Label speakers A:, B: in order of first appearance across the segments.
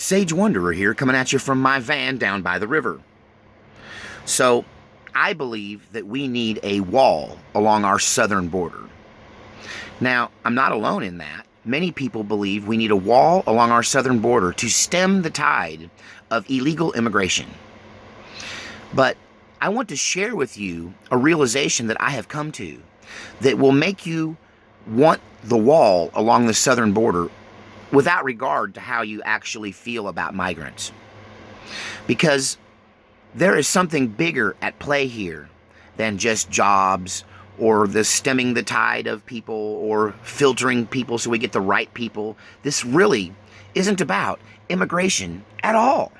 A: Sage Wanderer here, coming at you from my van down by the river. So, I believe that we need a wall along our southern border. Now, I'm not alone in that. Many people believe we need a wall along our southern border to stem the tide of illegal immigration. But I want to share with you a realization that I have come to that will make you want the wall along the southern border without regard to how you actually feel about migrants. Because there is something bigger at play here than just jobs or the stemming the tide of people or filtering people so we get the right people. This really isn't about immigration at all.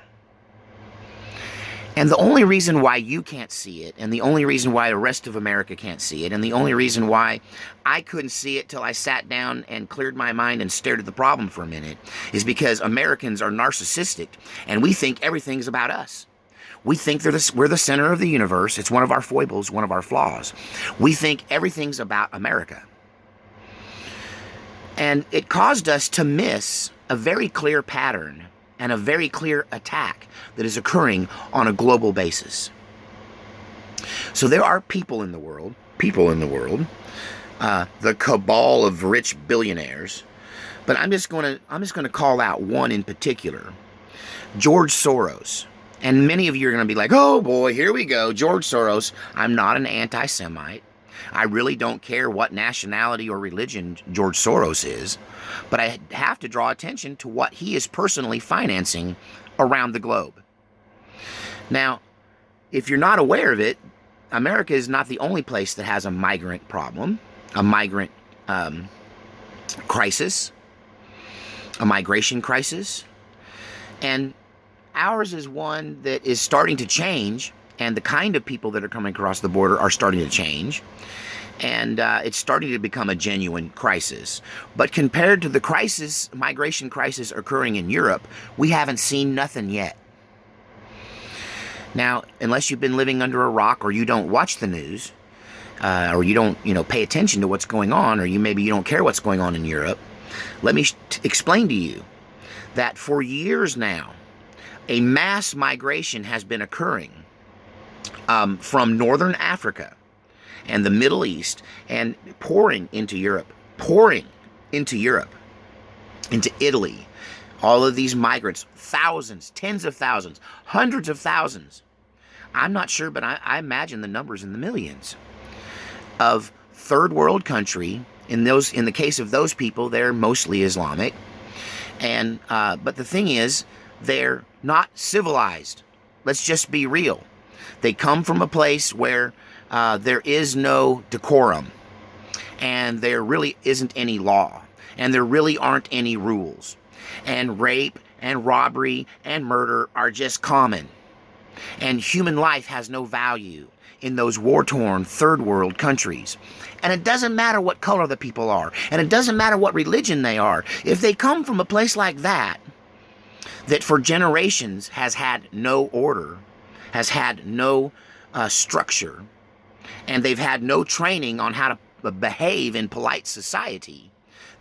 A: And the only reason why you can't see it, and the only reason why the rest of America can't see it, and the only reason why I couldn't see it till I sat down and cleared my mind and stared at the problem for a minute, is because Americans are narcissistic, and we think everything's about us. We think we're the center of the universe. It's one of our foibles, one of our flaws. We think everything's about America. And it caused us to miss a very clear pattern and a very clear attack that is occurring on a global basis. So there are people in the world, the cabal of rich billionaires, but I'm just going to call out one in particular, George Soros. And many of you are going to be like, oh boy, here we go, George Soros. I'm not an anti-Semite. I really don't care what nationality or religion George Soros is, but I have to draw attention to what he is personally financing around the globe. Now, if you're not aware of it, America is not the only place that has a migrant problem, a migrant crisis, a migration crisis, and ours is one that is starting to change, and the kind of people that are coming across the border are starting to change, and it's starting to become a genuine crisis. But compared to the migration crisis occurring in Europe, we haven't seen nothing yet. Now, unless you've been living under a rock, or you don't watch the news, or you don't, pay attention to what's going on, or maybe you don't care what's going on in Europe, let me explain to you that for years now, a mass migration has been occurring from northern Africa and the Middle East and pouring into Europe, into Italy. All of these migrants, thousands, tens of thousands, hundreds of thousands. I'm not sure, but I imagine the numbers in the millions of third world country. In the case of those people, they're mostly Islamic. And but the thing is, they're not civilized. Let's just be real. They come from a place where there is no decorum, and there really isn't any law, and there really aren't any rules. And rape and robbery and murder are just common. And human life has no value in those war-torn third world countries. And it doesn't matter what color the people are, and it doesn't matter what religion they are. If they come from a place like that for generations has had no order, has had no structure, and they've had no training on how to behave in polite society,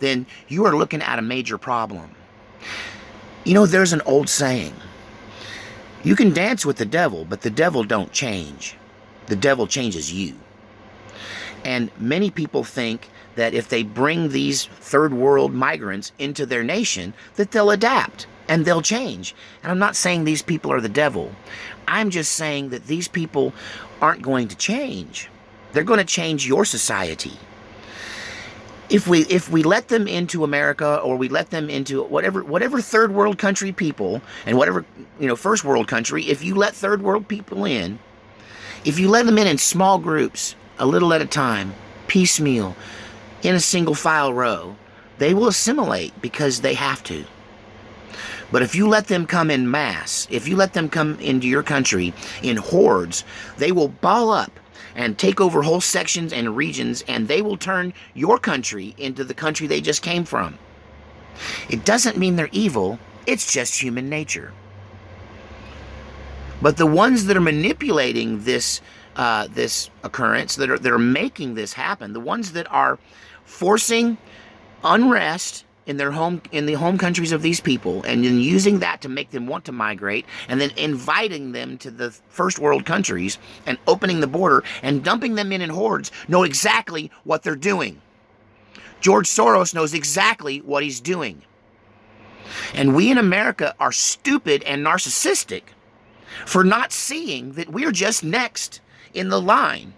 A: then you are looking at a major problem. There's an old saying, you can dance with the devil, but the devil don't change. The devil changes you. And many people think that if they bring these third world migrants into their nation, that they'll adapt and they'll change. And I'm not saying these people are the devil. I'm just saying that these people aren't going to change. They're going to change your society. If we let them into America, or we let them into whatever third world country people, and whatever first world country, if you let third world people in, if you let them in small groups, a little at a time, piecemeal, in a single file row, they will assimilate because they have to. But if you let them come in mass, if you let them come into your country in hordes, they will ball up and take over whole sections and regions, and they will turn your country into the country they just came from. It doesn't mean they're evil, it's just human nature. But the ones that are manipulating this occurrence, that are making this happen, the ones that are forcing unrest in the home countries of these people, and then using that to make them want to migrate, and then inviting them to the first world countries and opening the border and dumping them in hordes, know exactly what they're doing. George Soros knows exactly what he's doing. And we in America are stupid and narcissistic for not seeing that we're just next in the line.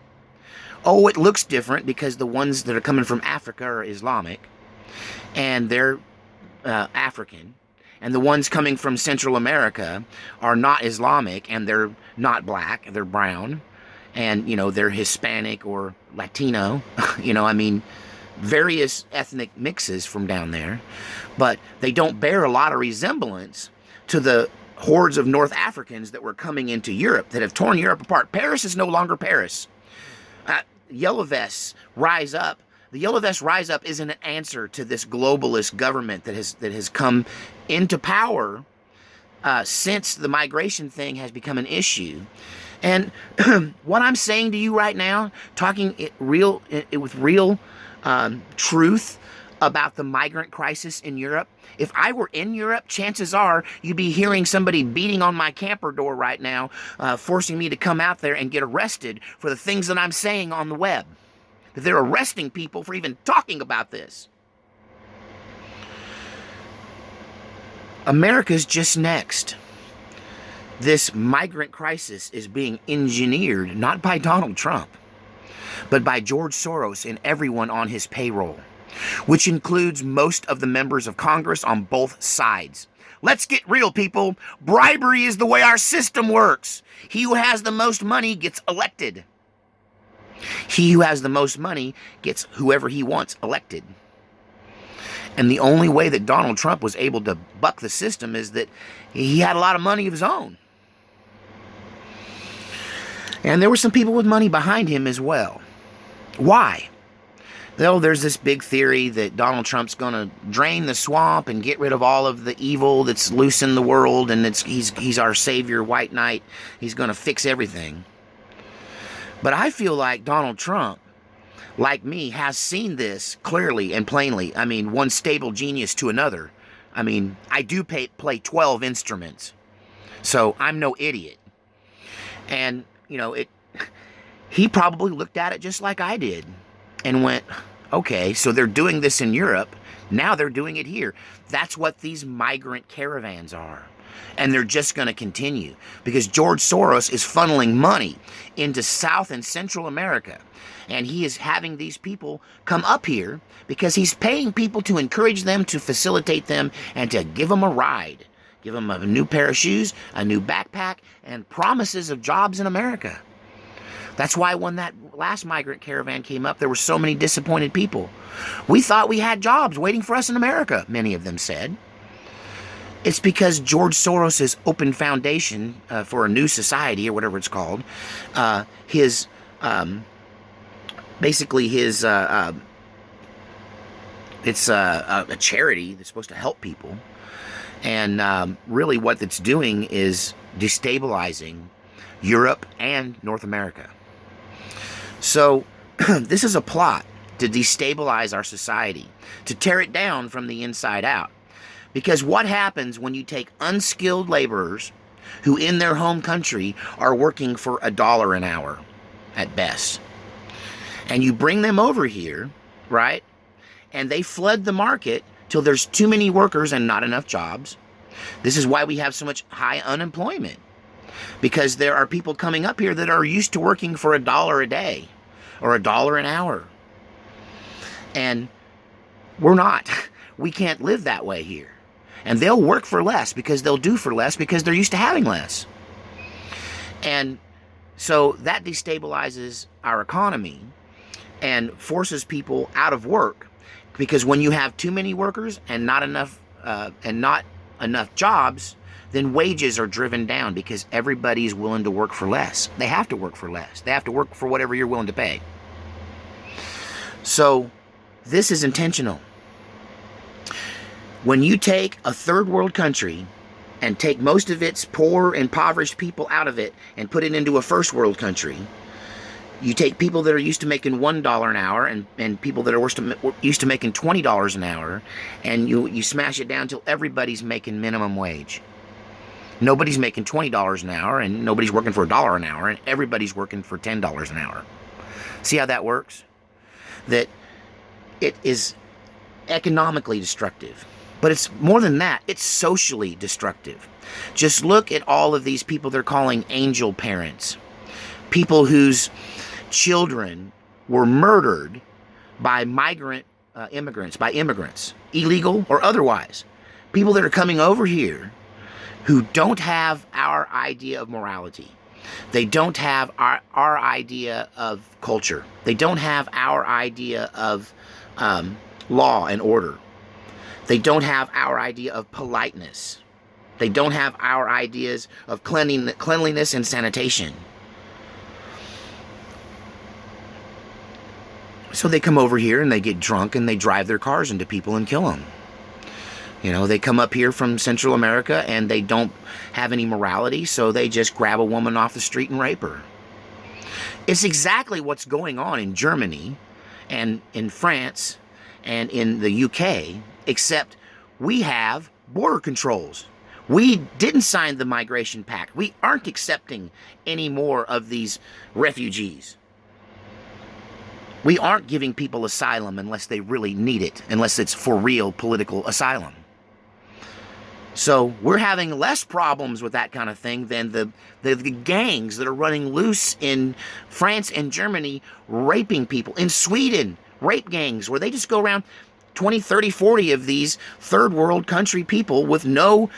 A: Oh, it looks different because the ones that are coming from Africa are Islamic, and they're African. And the ones coming from Central America are not Islamic, and they're not black, they're brown. And, you know, they're Hispanic or Latino. You know, I mean, various ethnic mixes from down there. But they don't bear a lot of resemblance to the hordes of North Africans that were coming into Europe, that have torn Europe apart. Paris is no longer Paris. Yellow vests rise up. The Yellow Vest Rise Up isn't an answer to this globalist government that has come into power since the migration thing has become an issue. And what I'm saying to you right now, talking with real truth about the migrant crisis in Europe, if I were in Europe, chances are you'd be hearing somebody beating on my camper door right now, forcing me to come out there and get arrested for the things that I'm saying on the web. They're arresting people for even talking about this. America's just next. This migrant crisis is being engineered not by Donald Trump, but by George Soros and everyone on his payroll, which includes most of the members of Congress on both sides. Let's get real, people. Bribery is the way our system works. He who has the most money gets elected. He who has the most money gets whoever he wants elected. And the only way that Donald Trump was able to buck the system is that he had a lot of money of his own. And there were some people with money behind him as well. Why? Well, there's this big theory that Donald Trump's going to drain the swamp and get rid of all of the evil that's loose in the world, and he's our savior, white knight. He's going to fix everything. But I feel like Donald Trump, like me, has seen this clearly and plainly. I mean, one stable genius to another. I mean, I do play 12 instruments, so I'm no idiot. And, you know, he probably looked at it just like I did and went, okay, so they're doing this in Europe. Now they're doing it here. That's what these migrant caravans are. And they're just going to continue because George Soros is funneling money into South and Central America. And he is having these people come up here because he's paying people to encourage them, to facilitate them, and to give them a ride. Give them a new pair of shoes, a new backpack, and promises of jobs in America. That's why when that last migrant caravan came up, there were so many disappointed people. We thought we had jobs waiting for us in America, many of them said. It's because George Soros' Open Foundation for a New Society, or whatever it's called, it's a charity that's supposed to help people. And really what it's doing is destabilizing Europe and North America. So this is a plot to destabilize our society, to tear it down from the inside out. Because what happens when you take unskilled laborers who in their home country are working for $1 an hour at best, and you bring them over here, right? And they flood the market till there's too many workers and not enough jobs. This is why we have so much high unemployment. Because there are people coming up here that are used to working for $1 a day or $1 an hour. And we're not. We can't live that way here. And they'll work for less because they'll do for less because they're used to having less. And so that destabilizes our economy and forces people out of work. Because when you have too many workers and not enough jobs, then wages are driven down because everybody's willing to work for less. They have to work for less. They have to work for whatever you're willing to pay. So this is intentional. When you take a third world country and take most of its poor, impoverished people out of it and put it into a first world country, You take people that are used to making $1 an hour and people that are used to making $20 an hour, and you smash it down till everybody's making minimum wage. Nobody's making $20 an hour, and nobody's working for $1 an hour, and everybody's working for $10 an hour. See how that works? That it is economically destructive. But it's more than that. It's socially destructive. Just look at all of these people they're calling angel parents. People whose children were murdered by immigrants, illegal or otherwise. People that are coming over here who don't have our idea of morality. They don't have our idea of culture. They don't have our idea of law and order. They don't have our idea of politeness. They don't have our ideas of cleanliness and sanitation. So they come over here and they get drunk and they drive their cars into people and kill them. You know, they come up here from Central America and they don't have any morality, so they just grab a woman off the street and rape her. It's exactly what's going on in Germany and in France and in the UK, except we have border controls. We didn't sign the Migration Pact. We aren't accepting any more of these refugees. We aren't giving people asylum unless they really need it, unless it's for real political asylum. So we're having less problems with that kind of thing than the gangs that are running loose in France and Germany, raping people. In Sweden, rape gangs where they just go around 20, 30, 40 of these third world country people with no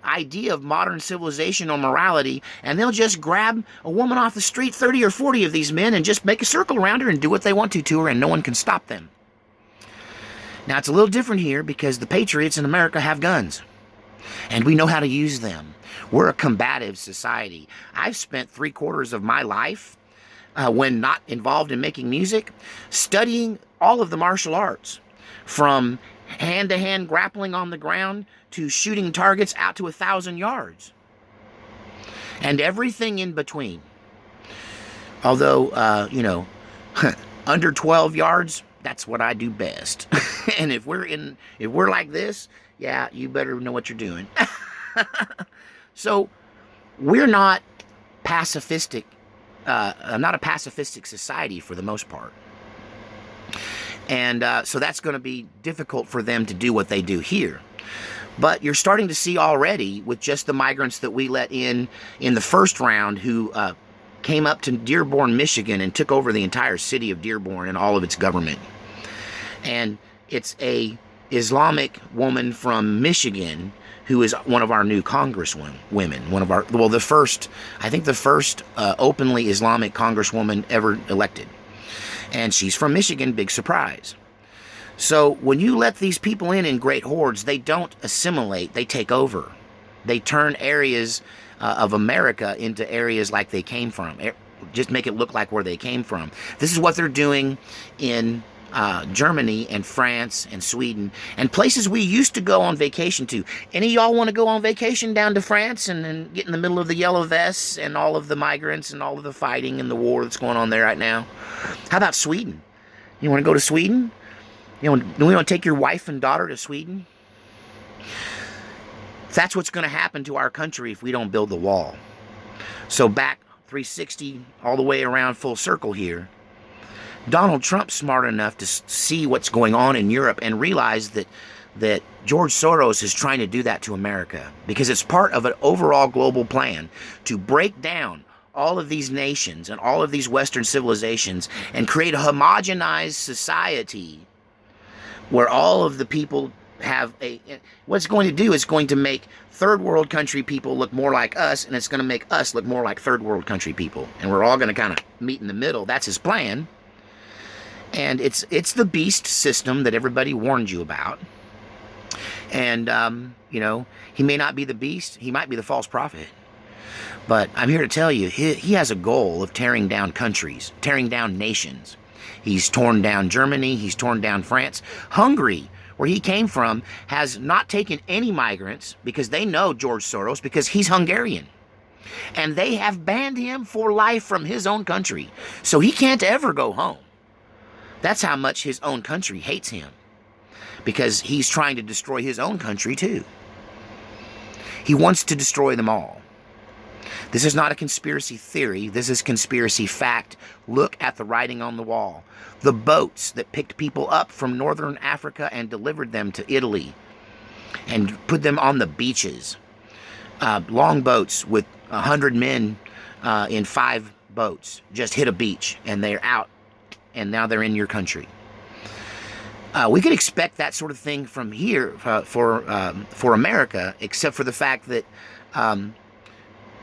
A: idea of modern civilization or morality, and they'll just grab a woman off the street, 30 or 40 of these men, and just make a circle around her and do what they want to her, and no one can stop them. Now, it's a little different here because the patriots in America have guns, and we know how to use them. We're a combative society. I've spent 3/4 of my life, when not involved in making music, studying all of the martial arts, from hand-to-hand grappling on the ground to shooting targets out to 1,000 yards. And everything in between. Although, under 12 yards, that's what I do best. And if we're like this, yeah, you better know what you're doing. So, we're not pacifistic, not a pacifistic society for the most part. And so that's going to be difficult for them to do what they do here. But you're starting to see already with just the migrants that we let in the first round who came up to Dearborn, Michigan and took over the entire city of Dearborn and all of its government. And it's a Islamic woman from Michigan who is one of our new congresswomen. The first openly Islamic congresswoman ever elected. And she's from Michigan, big surprise. So when you let these people in great hordes, they don't assimilate, they take over. They turn areas of America into areas like they came from. Just make it look like where they came from. This is what they're doing in Germany and France and Sweden and places we used to go on vacation to. Any of y'all want to go on vacation down to France and get in the middle of the yellow vests and all of the migrants and all of the fighting and the war that's going on there right now? How about Sweden? You want to go to Sweden? Do we want to take your wife and daughter to Sweden? That's what's going to happen to our country if we don't build the wall. So back 360 all the way around full circle here. Donald Trump's smart enough to see what's going on in Europe and realize that George Soros is trying to do that to America because it's part of an overall global plan to break down all of these nations and all of these Western civilizations and create a homogenized society where all of the people have what it's going to do is going to make third world country people look more like us, and it's going to make us look more like third world country people. And we're all going to kind of meet in the middle. That's his plan. And it's the beast system that everybody warned you about. And, he may not be the beast. He might be the false prophet. But I'm here to tell you, he has a goal of tearing down countries, tearing down nations. He's torn down Germany. He's torn down France. Hungary, where he came from, has not taken any migrants because they know George Soros because he's Hungarian. And they have banned him for life from his own country. So he can't ever go home. That's how much his own country hates him. Because he's trying to destroy his own country too. He wants to destroy them all. This is not a conspiracy theory. This is conspiracy fact. Look at the writing on the wall. The boats that picked people up from northern Africa and delivered them to Italy and put them on the beaches. Long boats with 100 men in 5 boats just hit a beach and they're out and now they're in your country. We could expect that sort of thing from here for America, except for the fact that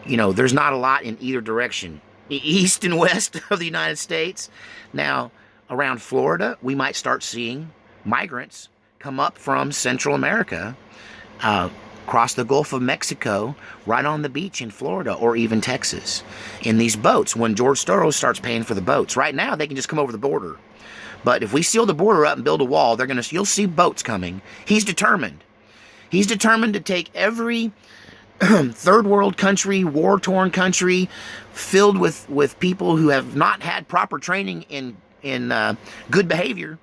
A: there's not a lot in either direction, east and west of the United States. Now, around Florida, we might start seeing migrants come up from Central America, across the Gulf of Mexico, right on the beach in Florida or even Texas, in these boats. When George Soros starts paying for the boats, right now they can just come over the border. But if we seal the border up and build a wall, you'll see boats coming. He's determined. He's determined to take every third world country, war-torn country, filled with people who have not had proper training in good behavior,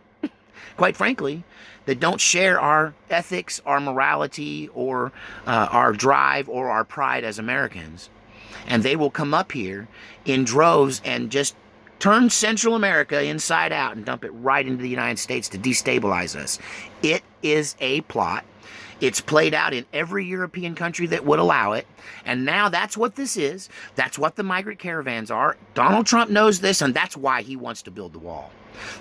A: quite frankly, that don't share our ethics, our morality, or our drive, or our pride as Americans. And they will come up here in droves and just turn Central America inside out and dump it right into the United States to destabilize us. It is a plot. It's played out in every European country that would allow it. And now that's what this is. That's what the migrant caravans are. Donald Trump knows this, and that's why he wants to build the wall.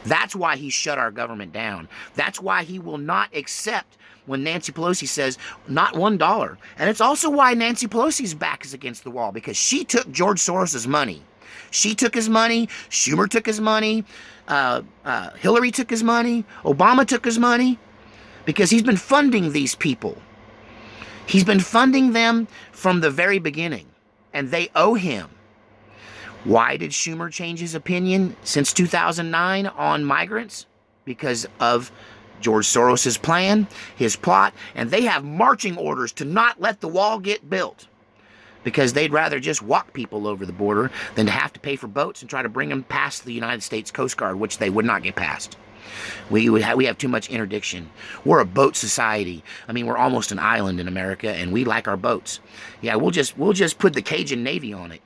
A: That's why he shut our government down. That's why he will not accept when Nancy Pelosi says, not $1. And it's also why Nancy Pelosi's back is against the wall, because she took George Soros's money. She took his money. Schumer took his money. Hillary took his money. Obama took his money. Because he's been funding these people. He's been funding them from the very beginning. And they owe him. Why did Schumer change his opinion since 2009 on migrants? Because of George Soros's plan, his plot, and they have marching orders to not let the wall get built. Because they'd rather just walk people over the border than to have to pay for boats and try to bring them past the United States Coast Guard, which they would not get past. We have too much interdiction. We're a boat society. I mean, we're almost an island in America, and we like our boats. Yeah, we'll just put the Cajun Navy on it.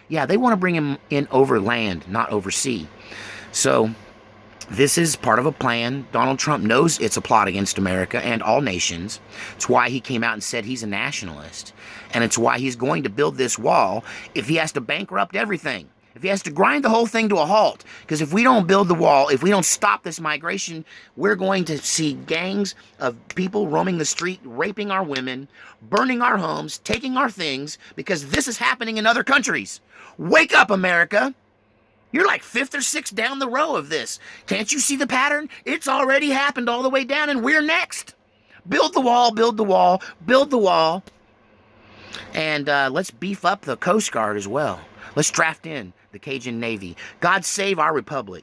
A: Yeah, they want to bring him in over land, not over sea. So this is part of a plan. Donald Trump knows it's a plot against America and all nations. It's why he came out and said he's a nationalist. And it's why he's going to build this wall if he has to bankrupt everything. If he has to grind the whole thing to a halt. Because if we don't build the wall, if we don't stop this migration, we're going to see gangs of people roaming the street, raping our women, burning our homes, taking our things, because this is happening in other countries. Wake up, America! You're like 5th or 6th down the row of this. Can't you see the pattern? It's already happened all the way down, and we're next. Build the wall, build the wall, build the wall. And let's beef up the Coast Guard as well. Let's draft in the Cajun Navy. God save our republic.